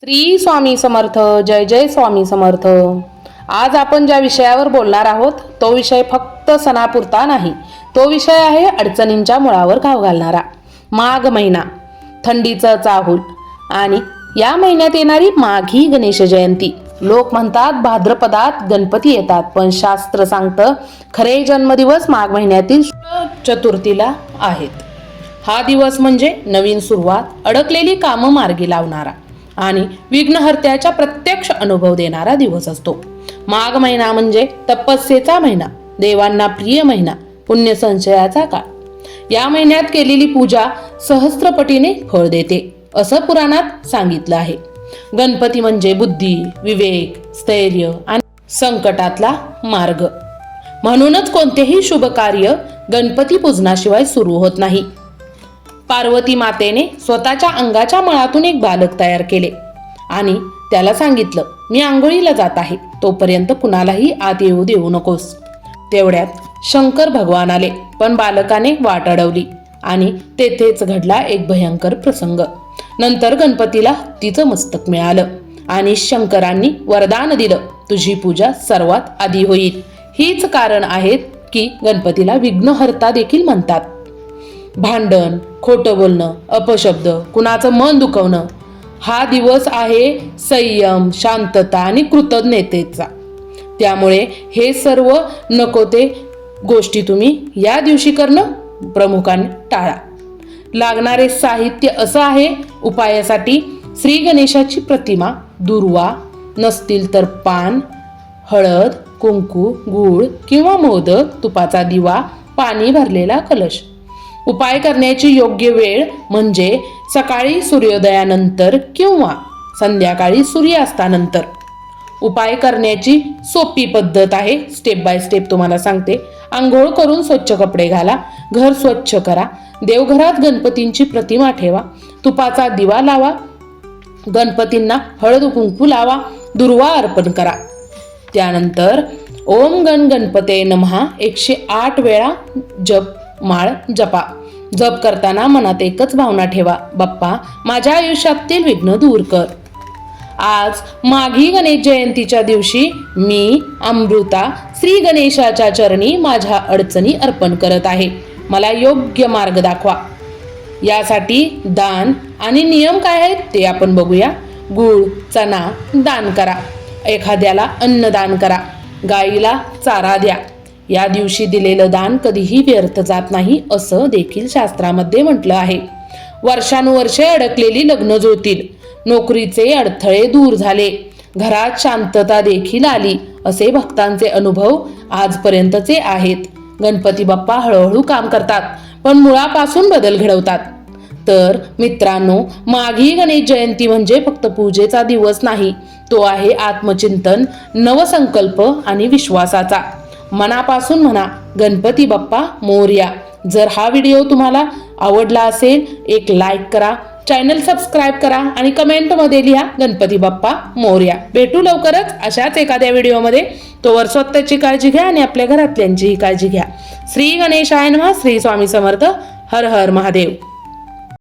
श्री स्वामी समर्थ. जय जय स्वामी समर्थ. आज आपण ज्या विषयावर बोलणार आहोत तो विषय फक्त सणापुरता नाही, तो विषय आहे अडचणींच्या मुळावर घाव घालणारा. माघ महिना, थंडीचं चाहूल आणि या महिन्यात येणारी माघी गणेश जयंती. लोक म्हणतात भाद्रपदात गणपती येतात, पण शास्त्र सांगतं खरे जन्मदिवस माघ महिन्यातील चतुर्थीला आहेत. हा दिवस म्हणजे नवीन सुरुवात, अडकलेली कामं मार्गी लावणारा आणि विघ्नहर्त्याचा प्रत्यक्ष अनुभव देणारा दिवस असतो. माघ महिना म्हणजे तपस्येचा महिना, देवांना प्रिय महिना, पुण्य संचयाचा काळ. या महिन्यात केलेली पूजा सहस्त्रपटीने फळ देते असं पुराणात सांगितलं आहे. गणपती म्हणजे बुद्धी, विवेक, स्थैर्य आणि संकटातला मार्ग. म्हणूनच कोणतेही शुभ कार्य गणपती पूजनाशिवाय सुरू होत नाही. पार्वती मातेने स्वतःच्या अंगाच्या मळातून एक बालक तयार केले आणि त्याला सांगितलं, मी आंघोळीला जात आहे, तोपर्यंत कुणालाही आत येऊ देऊ नकोस. तेवढ्यात शंकर भगवान आले, पण बालकाने वाट अडवली आणि तेथेच घडला एक भयंकर प्रसंग. नंतर गणपतीला तिचं मस्तक मिळालं आणि शंकरांनी वरदान दिलं, तुझी पूजा सर्वात आधी होईल. हीच कारण आहेत की गणपतीला विघ्नहर्ता देखील म्हणतात. भांडण, खोटं बोलणं, अपशब्द, कुणाचं मन दुखवणं, हा दिवस आहे संयम, शांतता आणि कृतज्ञतेचा. त्यामुळे हे सर्व नको ते गोष्टी तुम्ही या दिवशी करणं प्रमुखाने टाळा. लागणारे साहित्य असं आहे. उपायासाठी श्री गणेशाची प्रतिमा, दुर्वा, नसतील तर पान, हळद, कुंकू, गूळ किंवा मोदक, तुपाचा दिवा, पाणी भरलेला कलश. उपाय करण्याची योग्य वेळ म्हणजे सकाळी सूर्योदयानंतर किंवा संध्याकाळी सूर्यास्तानंतर. उपाय करण्याची सोपी पद्धत आहे, स्टेप बाय स्टेप तुम्हाला सांगते. आंघोळ करून स्वच्छ कपडे घाला, घर स्वच्छ करा, देवघरात गणपतींची प्रतिमा ठेवा, तुपाचा दिवा लावा, गणपतींना हळद कुंकू लावा, दुर्वा अर्पण करा. त्यानंतर ओम गण गणपते नमः 108 वेळा माळ जपा. जप करताना मनात एकच भावना ठेवा, बाप्पा माझ्या आयुष्यातील विघ्न दूर कर. आज माघी गणेश जयंतीच्या दिवशी मी अमृता श्री गणेशाच्या चरणी माझ्या अडचणी अर्पण करत आहे. मला योग्य मार्ग दाखवा. यासाठी दान आणि नियम काय आहेत ते आपण बघूया. गूळ, चणा दान करा, एखाद्याला अन्नदान करा, गाईला चारा द्या. या दिवशी दिलेलं दान कधीही व्यर्थ जात नाही असं देखील शास्त्रामध्ये म्हटलं आहे. वर्षानुवर्षे अडकलेली लग्न जुळतील, नोकरीचे अडथळे दूर झाले, घरात शांतता देखील आली असे भक्तांचे अनुभव आजपर्यंतचे आहेत. गणपती बाप्पा हळूहळू काम करतात, पण मुळापासून बदल घडवतात. तर मित्रांनो, माघी गणेश जयंती म्हणजे फक्त पूजेचा दिवस नाही, तो आहे आत्मचिंतन, नवसंकल्प आणि विश्वासाचा. मनापासून म्हणा, गणपती बाप्पा मोरया. जर हा व्हिडिओ तुम्हाला आवडला असेल, एक लाईक करा, चॅनल सबस्क्राईब करा आणि कमेंटमध्ये लिहा गणपती बाप्पा मोरया. भेटू लवकरच अशाच एखाद्या व्हिडिओमध्ये. तोवर स्वतःची काळजी घ्या आणि आपल्या घरातल्यांचीही काळजी घ्या. श्री गणेशाय नमः. श्री स्वामी समर्थ. हर हर महादेव.